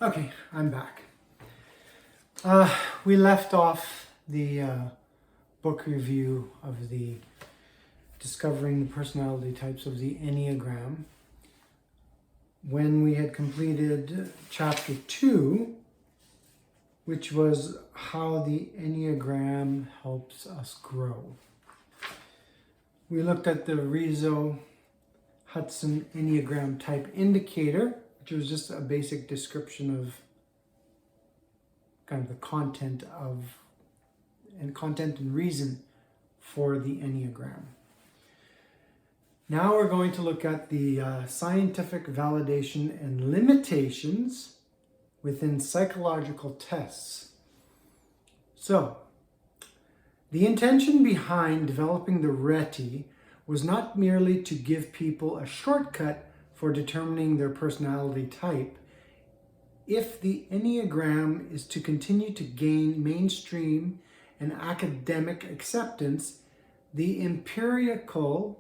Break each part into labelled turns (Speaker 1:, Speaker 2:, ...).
Speaker 1: Okay, I'm back. We left off the book review of the Discovering the Personality Types of the Enneagram when we had completed chapter 2, which was how the Enneagram helps us grow. We looked at the Rizzo-Hudson Enneagram Type Indicator, which was just a basic description of kind of the content and reason for the Enneagram. Now we're going to look at the scientific validation and limitations within psychological tests. So, the intention behind developing the RETI was not merely to give people a shortcut for determining their personality type. If the Enneagram is to continue to gain mainstream and academic acceptance, the empirical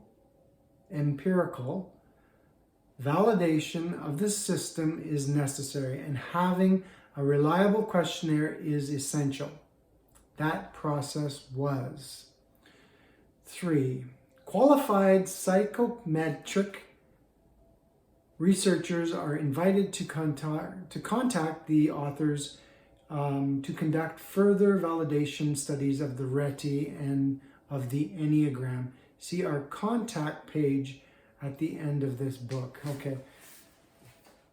Speaker 1: validation of the system is necessary, and having a reliable questionnaire is essential. That process was 3. Qualified psychometric researchers are invited to contact the authors to conduct further validation studies of the RETI and of the Enneagram. See our contact page at the end of this book. Okay,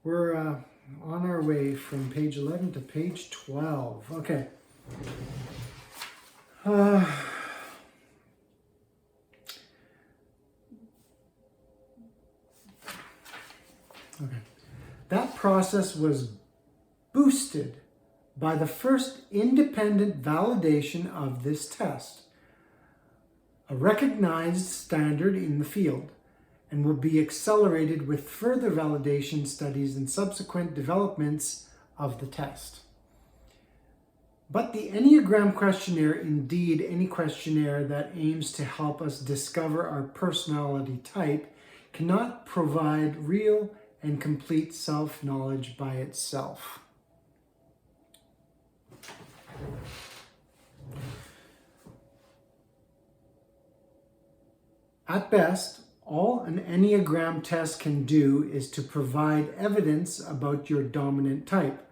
Speaker 1: we're on our way from page 11 to page 12. Okay. Okay. That process was boosted by the first independent validation of this test, a recognized standard in the field, and will be accelerated with further validation studies and subsequent developments of the test. But the Enneagram questionnaire, indeed any questionnaire that aims to help us discover our personality type, cannot provide real and complete self-knowledge by itself. At best, all an Enneagram test can do is to provide evidence about your dominant type.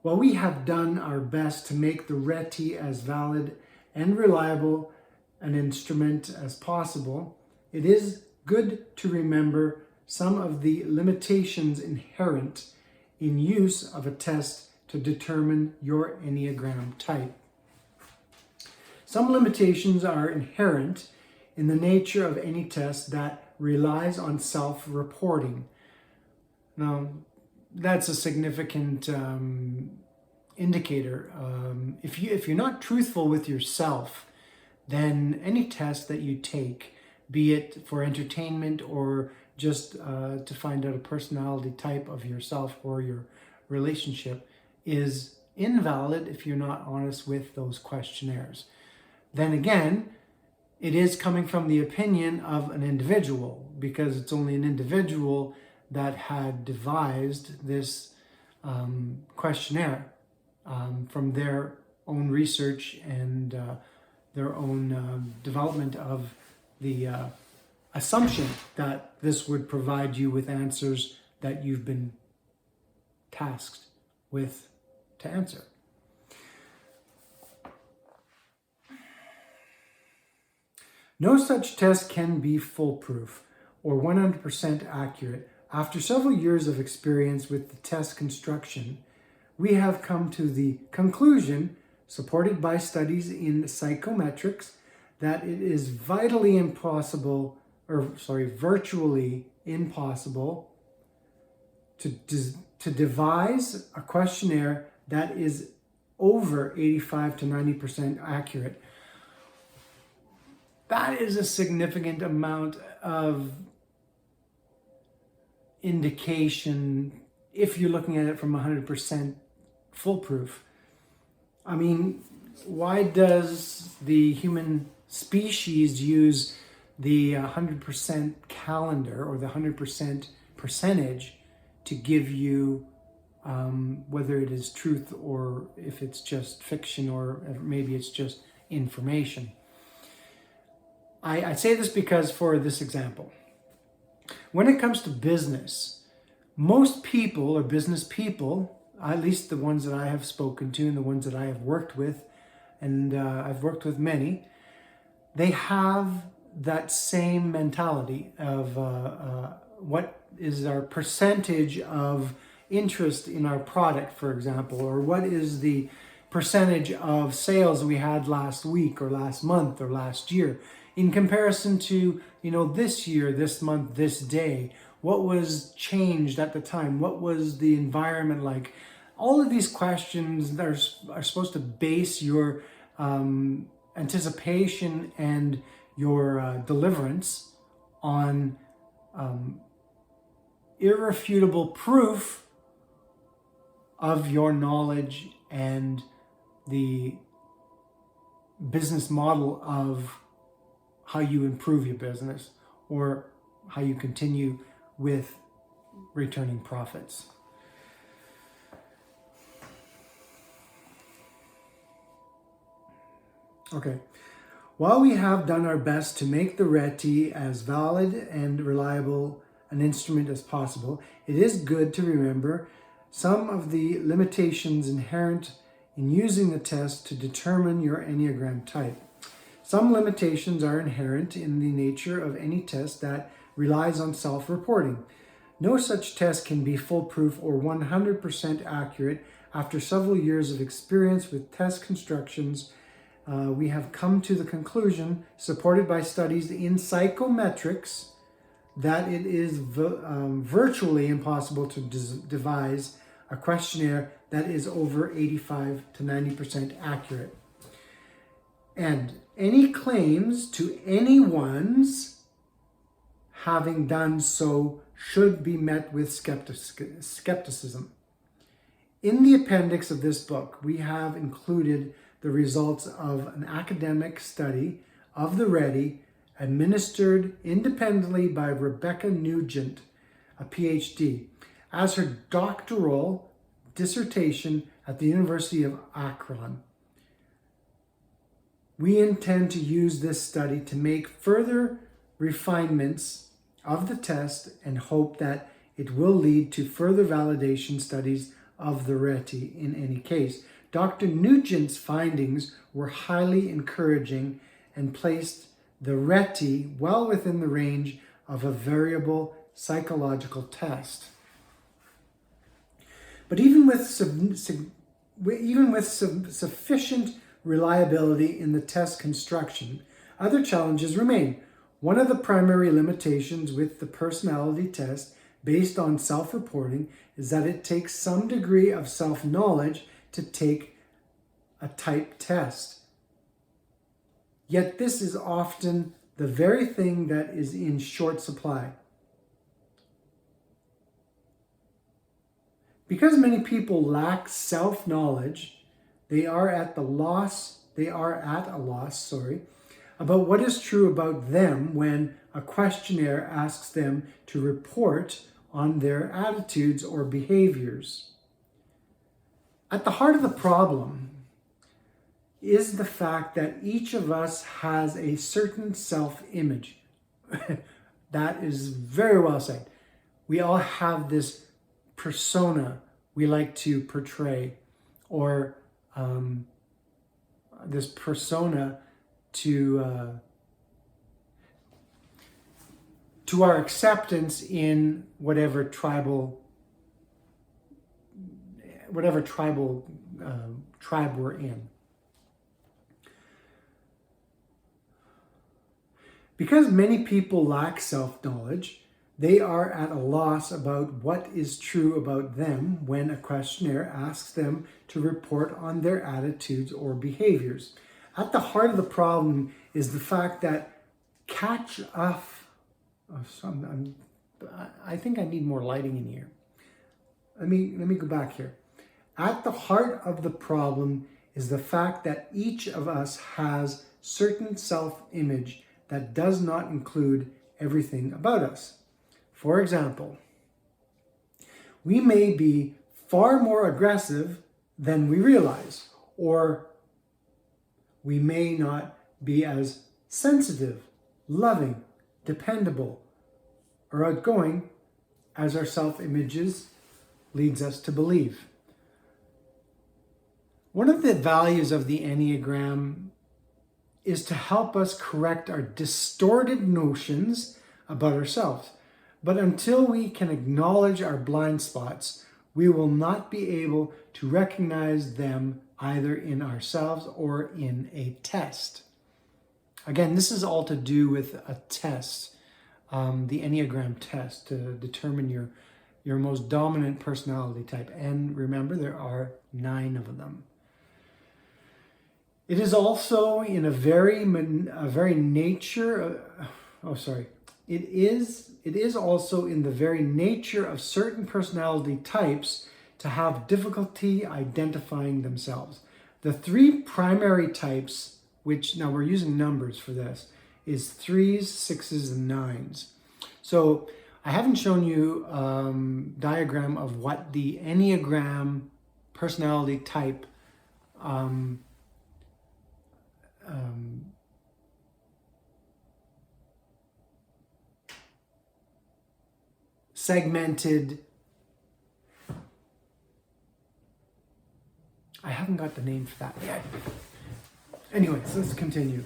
Speaker 1: While we have done our best to make the RETI as valid and reliable an instrument as possible, it is good to remember some of the limitations inherent in use of a test to determine your Enneagram type. Some limitations are inherent in the nature of any test that relies on self-reporting. Now, that's a significant indicator. If you're not truthful with yourself, then any test that you take, be it for entertainment or just to find out a personality type of yourself or your relationship, is invalid if you're not honest with those questionnaires. Then again, it is coming from the opinion of an individual, because it's only an individual that had devised this questionnaire from their own research and their own development of the assumption that this would provide you with answers that you've been tasked with to answer. No such test can be foolproof or 100% accurate. After several years of experience with the test construction, we have come to the conclusion, supported by studies in psychometrics, that it is virtually impossible to devise a questionnaire that is over 85 to 90% accurate. That is a significant amount of indication if you're looking at it from 100% foolproof. I mean, why does the human species use the 100% calendar or the 100% percentage to give you whether it is truth or if it's just fiction or maybe it's just information. I say this because for this example, when it comes to business, most people or business people, at least the ones that I have spoken to and the ones that I have worked with, and I've worked with many, they have that same mentality of what is our percentage of interest in our product, for example, or what is the percentage of sales we had last week or last month or last year in comparison to, this year, this month, this day. What was changed at the time? What was the environment like? All of these questions are supposed to base your anticipation and your deliverance on irrefutable proof of your knowledge and the business model of how you improve your business or how you continue with returning profits. Okay. While we have done our best to make the RETI as valid and reliable an instrument as possible, it is good to remember some of the limitations inherent in using the test to determine your Enneagram type. Some limitations are inherent in the nature of any test that relies on self-reporting. No such test can be foolproof or 100% accurate. After several years of experience with test constructions, we have come to the conclusion, supported by studies in psychometrics, that it is virtually impossible to devise a questionnaire that is over 85 to 90% accurate. And any claims to anyone's having done so should be met with skepticism. In the appendix of this book, we have included the results of an academic study of the RETI administered independently by Rebecca Nugent, a PhD, as her doctoral dissertation at the University of Akron. We intend to use this study to make further refinements of the test and hope that it will lead to further validation studies of the RETI in any case. Dr. Nugent's findings were highly encouraging and placed the RETI well within the range of a variable psychological test. But even with sufficient reliability in the test construction, other challenges remain. One of the primary limitations with the personality test based on self-reporting is that it takes some degree of self-knowledge to take a type test. Yet this is often the very thing that is in short supply. Because many people lack self-knowledge, they are at a loss about what is true about them when a questionnaire asks them to report on their attitudes or behaviors. At the heart of the problem is the fact that each of us has a certain self-image. That is very well said. We all have this persona we like to portray, or this persona to our acceptance in whatever tribal tribe we're in. Because many people lack self-knowledge, they are at a loss about what is true about them when a questionnaire asks them to report on their attitudes or behaviors. At the heart of the problem is the fact that I think I need more lighting in here. Let me go back here. At the heart of the problem is the fact that each of us has certain self-image that does not include everything about us. For example, we may be far more aggressive than we realize, or we may not be as sensitive, loving, dependable, or outgoing as our self-images leads us to believe. One of the values of the Enneagram is to help us correct our distorted notions about ourselves. But until we can acknowledge our blind spots, we will not be able to recognize them either in ourselves or in a test. Again, this is all to do with a test, the Enneagram test, to determine your most dominant personality type. And remember, there are 9 of them. It is also in a very nature. It is also in the very nature of certain personality types to have difficulty identifying themselves. The 3 primary types, which now we're using numbers for this, is 3s, 6s, and 9s. So I haven't shown you a diagram of what the Enneagram personality type segmented. I haven't got the name for that yet. Anyways, let's continue.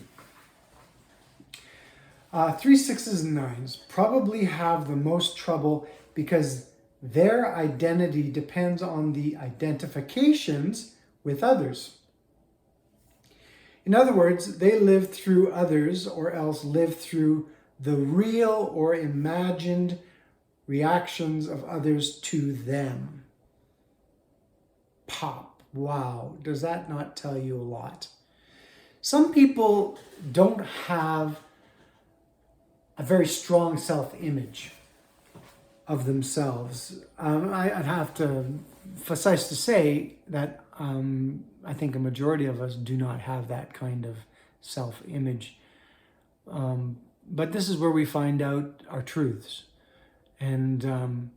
Speaker 1: 3, 6s, and 9s probably have the most trouble because their identity depends on the identifications with others. In other words, they live through others, or else live through the real or imagined reactions of others to them. Pop. Wow. Does that not tell you a lot? Some people don't have a very strong self-image of themselves. I'd have to suffice to say that I think a majority of us do not have that kind of self-image. But this is where we find out our truths. And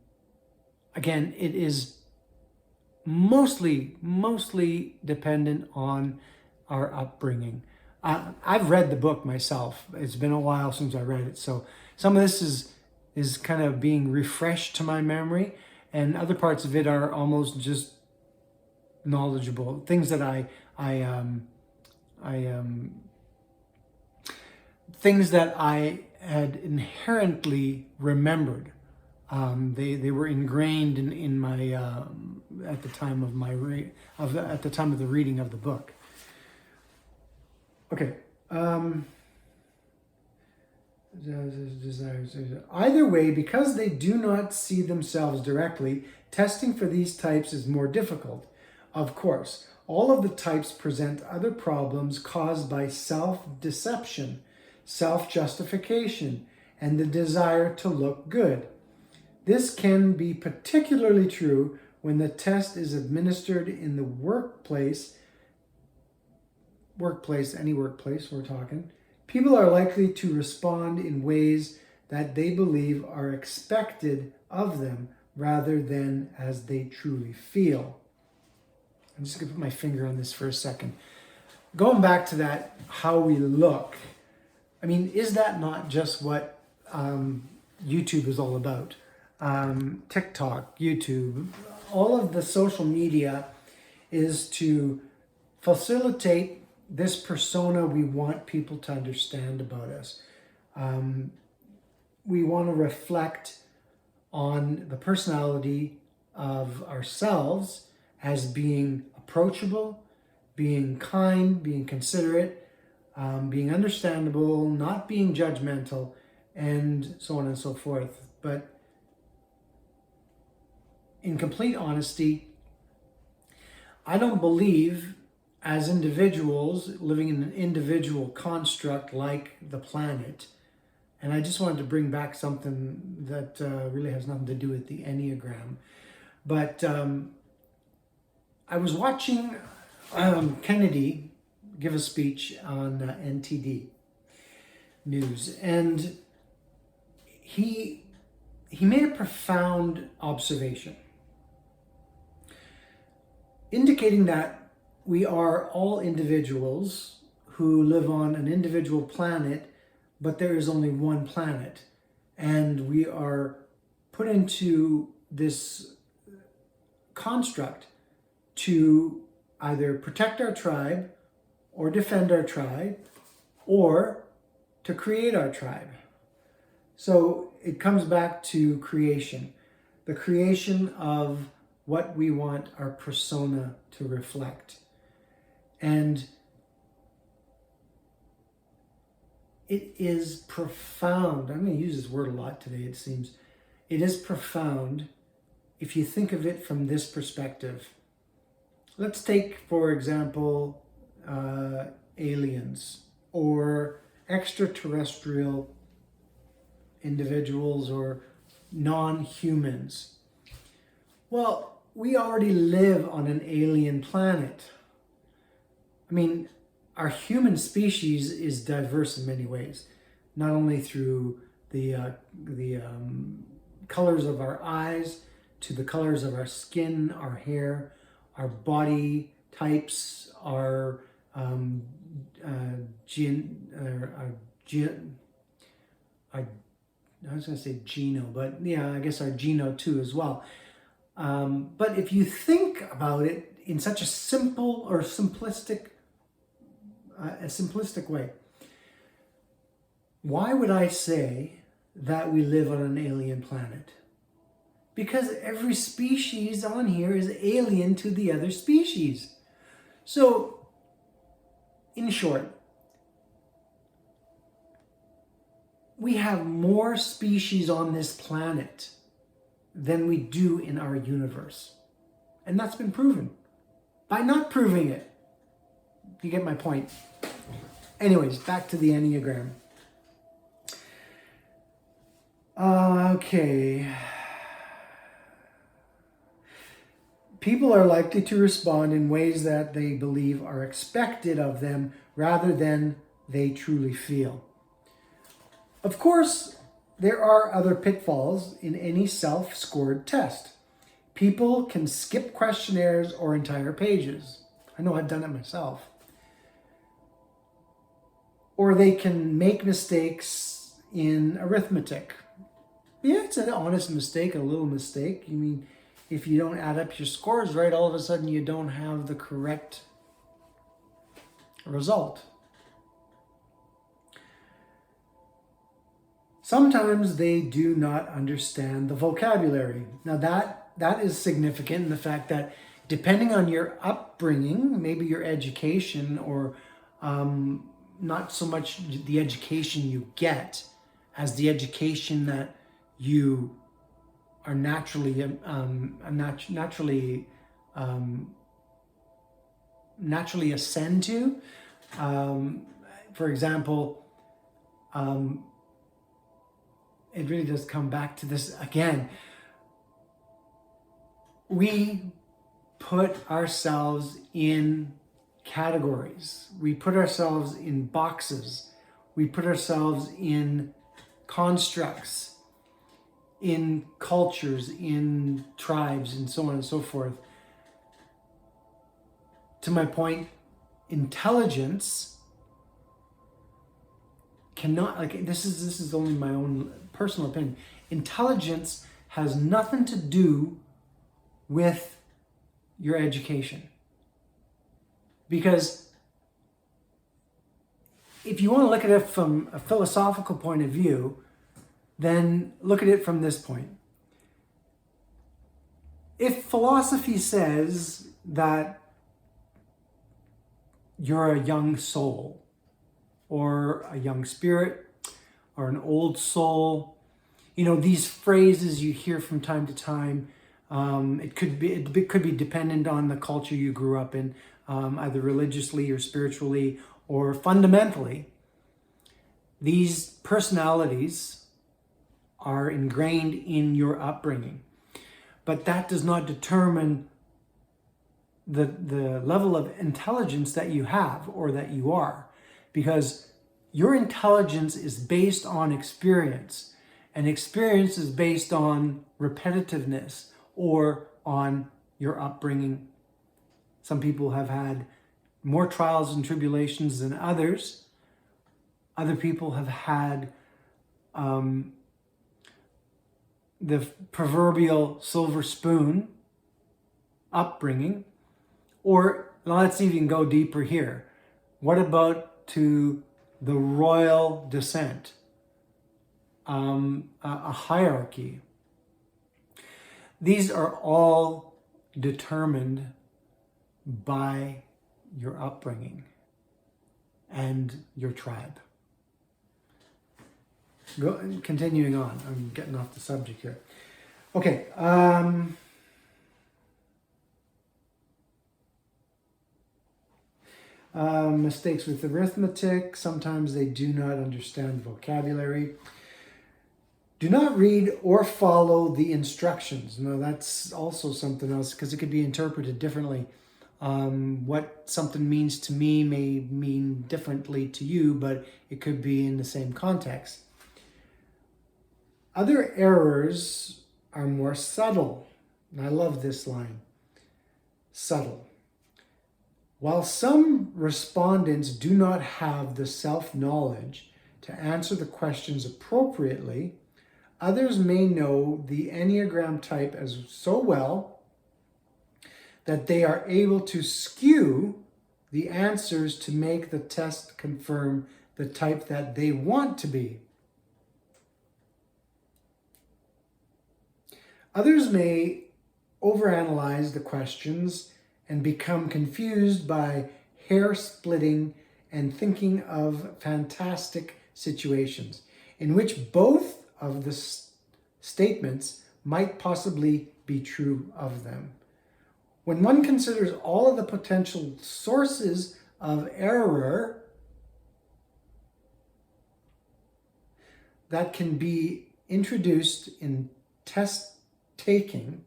Speaker 1: again, it is mostly dependent on our upbringing. I've read the book myself. It's been a while since I read it, so some of this is kind of being refreshed to my memory, and other parts of it are almost just knowledgeable things that things that I had inherently remembered. They were ingrained in my at the time of the reading of the book. Okay. Either way, because they do not see themselves directly, testing for these types is more difficult. Of course, all of the types present other problems caused by self-deception, self-justification, and the desire to look good. This can be particularly true when the test is administered in the workplace, any workplace we're talking. People are likely to respond in ways that they believe are expected of them rather than as they truly feel. I'm just going to put my finger on this for a second. Going back to that, how we look. I mean, is that not just what YouTube is all about? TikTok, YouTube, all of the social media is to facilitate this persona we want people to understand about us. We want to reflect on the personality of ourselves as being approachable, being kind, being considerate, being understandable, not being judgmental, and so on and so forth. But in complete honesty, I don't believe as individuals living in an individual construct like the planet, and I just wanted to bring back something that really has nothing to do with the Enneagram, but I was watching Kennedy give a speech on NTD News, and he made a profound observation. indicating that we are all individuals who live on an individual planet, but there is only one planet. And we are put into this construct to either protect our tribe or defend our tribe or to create our tribe. So it comes back to creation, the creation of what we want our persona to reflect. And it is profound. I'm going to use this word a lot today, it seems. It is profound if you think of it from this perspective. Let's take, for example, aliens or extraterrestrial individuals or non-humans. Well, we already live on an alien planet. I mean, our human species is diverse in many ways, not only through the colors of our eyes, to the colors of our skin, our hair, our body types, our I was going to say geno, but yeah, I guess our geno too as well. But if you think about it in such a simple or simplistic way, why would I say that we live on an alien planet? Because every species on here is alien to the other species. So, in short, we have more species on this planet than we do in our universe. And that's been proven by not proving it. You get my point. Anyways, back to the Enneagram. Okay. People are likely to respond in ways that they believe are expected of them rather than they truly feel. Of course, there are other pitfalls in any self-scored test. People can skip questionnaires or entire pages. I know I've done it myself. Or they can make mistakes in arithmetic. Yeah, it's an honest mistake, a little mistake. You mean, if you don't add up your scores right, all of a sudden you don't have the correct result. Sometimes they do not understand the vocabulary. Now that is significant in the fact that depending on your upbringing, maybe your education, or not so much the education you get as the education that you are naturally ascend to. For example, it really does come back to this again. We put ourselves in categories. We put ourselves in boxes. We put ourselves in constructs, in cultures, in tribes, and so on and so forth. To my point, intelligence cannot, like, this is only my own personal opinion. Intelligence has nothing to do with your education. Because if you want to look at it from a philosophical point of view, then look at it from this point. If philosophy says that you're a young soul, or a young spirit, or an old soul, you know, these phrases you hear from time to time, it could be dependent on the culture you grew up in, either religiously or spiritually or fundamentally. These personalities are ingrained in your upbringing, but that does not determine the level of intelligence that you have or that you are, because your intelligence is based on experience, and experience is based on repetitiveness or on your upbringing Some people have had more trials and tribulations than others. Other people have had the proverbial silver spoon upbringing. Or let's even go deeper here. What about to the royal descent? A hierarchy. These are all determined by your upbringing and your tribe. Continuing on, I'm getting off the subject here. Okay. Mistakes with arithmetic. Sometimes they do not understand vocabulary. Do not read or follow the instructions. Now that's also something else because it could be interpreted differently. What something means to me may mean differently to you, but it could be in the same context. Other errors are more subtle. And I love this line. Subtle. While some respondents do not have the self-knowledge to answer the questions appropriately, others may know the Enneagram type as so well that they are able to skew the answers to make the test confirm the type that they want to be. Others may overanalyze the questions and become confused by hair-splitting and thinking of fantastic situations in which both of the statements might possibly be true of them. When one considers all of the potential sources of error that can be introduced in test taking,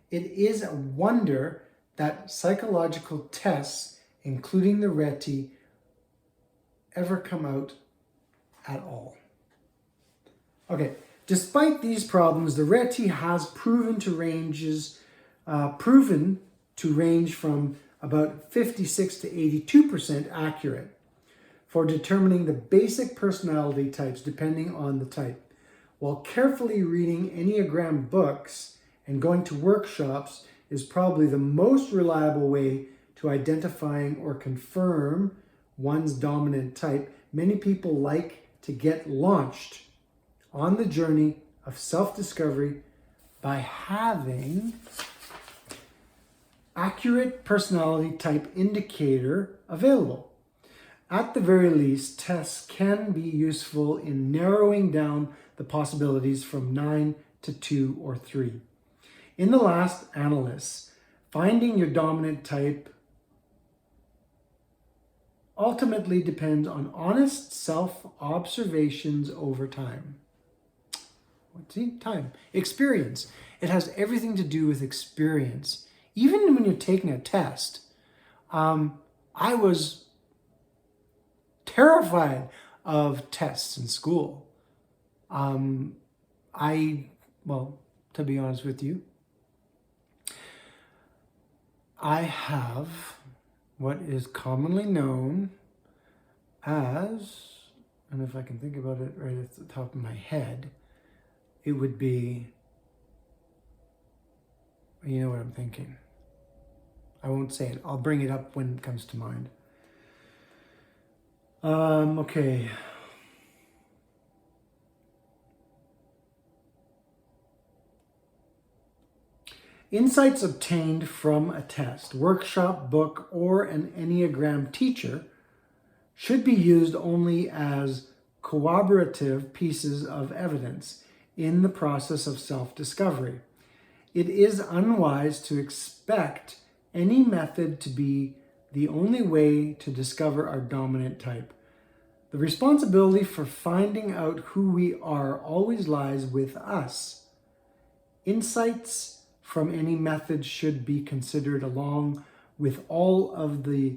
Speaker 1: it is a wonder that psychological tests, including the RETI, ever come out at all. Okay, despite these problems, the RETI has proven to range from about 56 to 82% accurate for determining the basic personality types depending on the type. While carefully reading Enneagram books and going to workshops is probably the most reliable way to identifying or confirm one's dominant type, many people like to get launched on the journey of self-discovery by having accurate personality type indicator available. At the very least, tests can be useful in narrowing down the possibilities from 9 to 2 or 3. In the last analysis, finding your dominant type ultimately depends on honest self-observations over time. Experience. It has everything to do with experience. Even when you're taking a test, I was terrified of tests in school. To be honest with you, I have what is commonly known as, and if I can think about it right at the top of my head, it would be, you know what I'm thinking. I won't say it. I'll bring it up when it comes to mind. Okay. Insights obtained from a test, workshop, book, or an Enneagram teacher should be used only as corroborative pieces of evidence in the process of self-discovery. It is unwise to expect any method to be the only way to discover our dominant type. The responsibility for finding out who we are always lies with us. Insights from any method should be considered along with all of the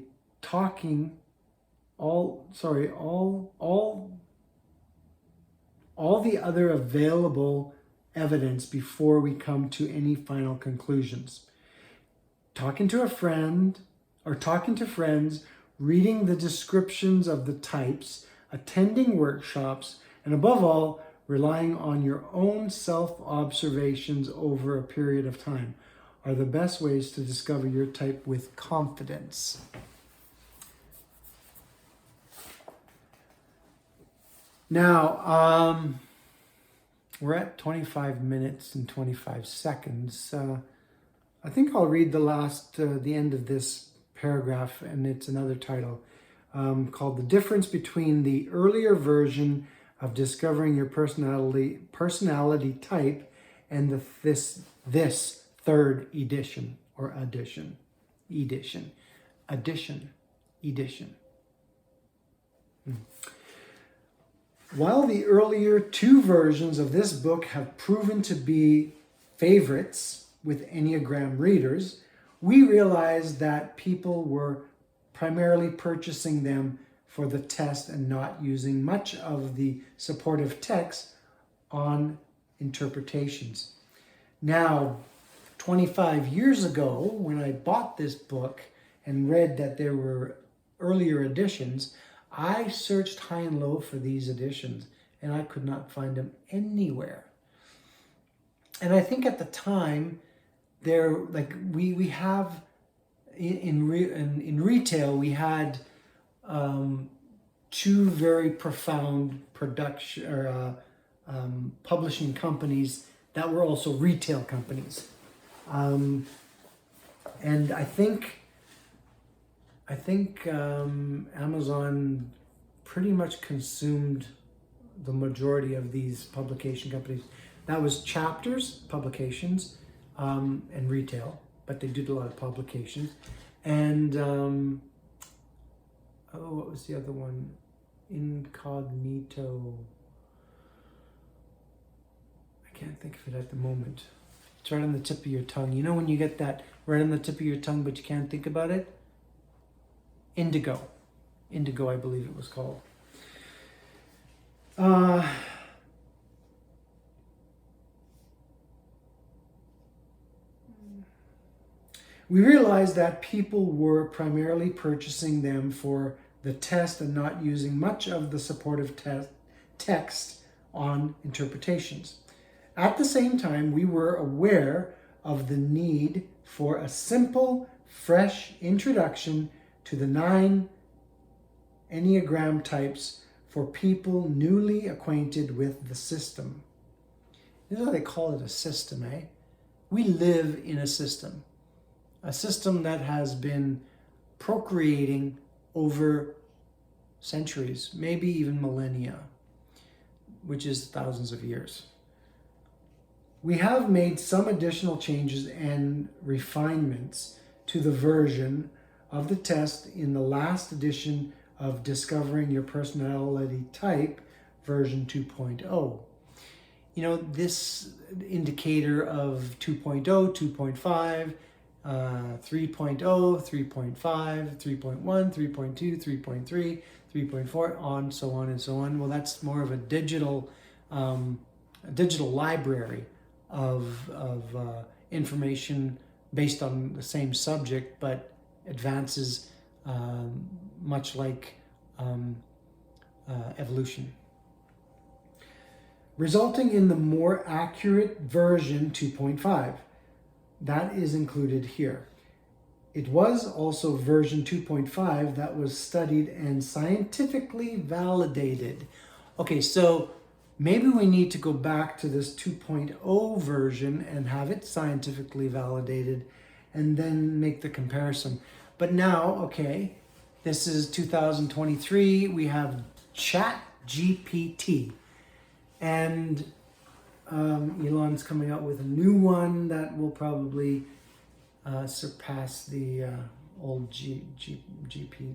Speaker 1: all the other available evidence before we come to any final conclusions. Talking to a friend, or talking to friends, reading the descriptions of the types, attending workshops, and above all, relying on your own self-observations over a period of time are the best ways to discover your type with confidence. Now, we're at 25 minutes and 25 seconds. I think I'll read the end of this paragraph, and it's another title called "The Difference Between the Earlier Version of Discovering Your Personality Type and this third edition." While the earlier two versions of this book have proven to be favorites with Enneagram readers, we realized that people were primarily purchasing them for the test and not using much of the supportive text on interpretations. Now, 25 years ago, when I bought this book and read that there were earlier editions, I searched high and low for these editions, and I could not find them anywhere. And I think at the time, we have in retail, we had two very profound publishing companies that were also retail companies, and I think Amazon pretty much consumed the majority of these publication companies. That was Chapters Publications and retail, but they did a lot of publications. And what was the other one? Incognito. I can't think of it at the moment. It's right on the tip of your tongue. You know when you get that right on the tip of your tongue, but you can't think about it? Indigo, I believe it was called. We realized that people were primarily purchasing them for the test and not using much of the supportive text on interpretations. At the same time, we were aware of the need for a simple, fresh introduction to the 9 Enneagram types for people newly acquainted with the system. You know how they call it a system, eh? We live in a system that has been procreating over centuries, maybe even millennia, which is thousands of years. We have made some additional changes and refinements to the version of the test in the last edition of Discovering Your Personality Type, version 2.0. You know, this indicator of 2.0, 2.5, 3.0, 3.5, 3.1, 3.2, 3.3, 3.4, on, so on and so on. Well, that's more of a digital library of information based on the same subject, but advances much like evolution, resulting in the more accurate version 2.5. That is included here. It was also version 2.5 that was studied and scientifically validated. Okay, so maybe we need to go back to this 2.0 version and have it scientifically validated and then make the comparison. But now, okay, this is 2023, we have ChatGPT, and Elon's coming out with a new one that will probably surpass the old ChatGPT.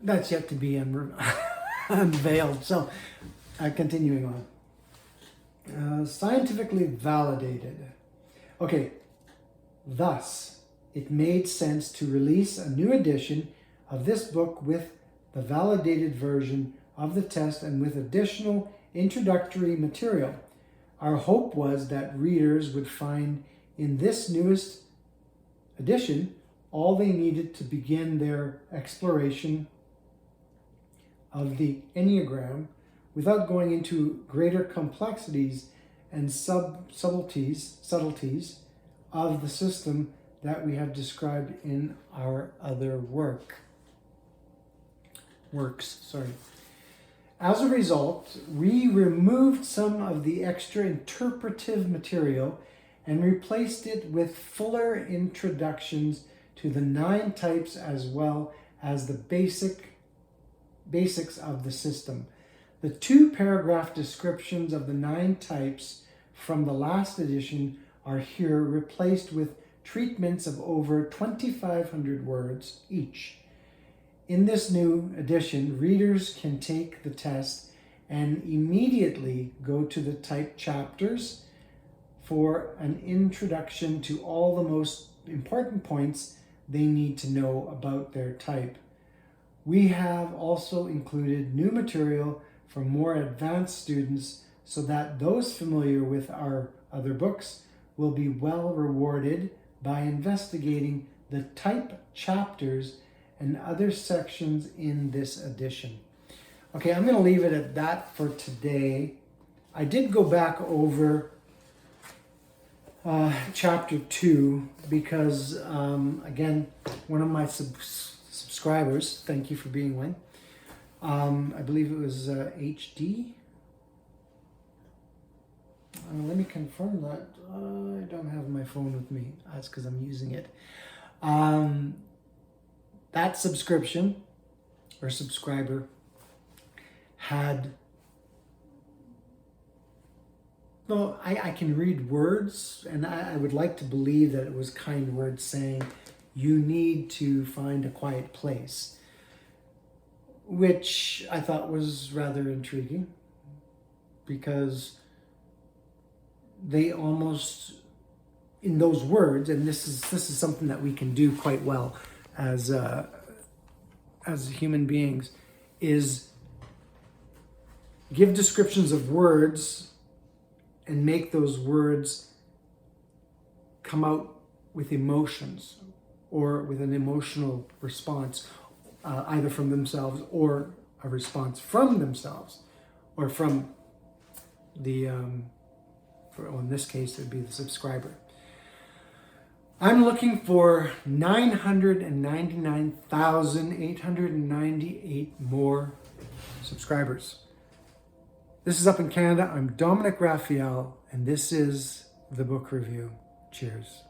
Speaker 1: That's yet to be unveiled. So, continuing on. Scientifically validated. Okay, thus, it made sense to release a new edition of this book with the validated version of the test and with additional introductory material. Our hope was that readers would find in this newest edition all they needed to begin their exploration of the Enneagram without going into greater complexities and subtleties of the system that we have described in our other works. As a result, we removed some of the extra interpretive material and replaced it with fuller introductions to the 9 types as well as the basics of the system. The 2-paragraph descriptions of the 9 types from the last edition are here replaced with treatments of over 2,500 words each. In this new edition, readers can take the test and immediately go to the type chapters for an introduction to all the most important points they need to know about their type. We have also included new material for more advanced students so that those familiar with our other books will be well rewarded by investigating the type chapters and other sections in this edition. Okay, I'm going to leave it at that for today. I did go back over chapter 2 because, again, one of my subscribers, thank you for being one, I believe it was HD. Let me confirm that. I don't have my phone with me. That's because I'm using it. That subscription or subscriber had, well, I can read words, and I would like to believe that it was kind words saying, you need to find a quiet place, which I thought was rather intriguing because they almost, in those words, and this is something that we can do quite well as human beings, is give descriptions of words and make those words come out with emotions or with an emotional response, either from themselves or a response from themselves or from the, in this case, it would be the subscriber. I'm looking for 999,898 more subscribers. This is up in Canada. I'm Dominic Rafael, and this is the book review. Cheers.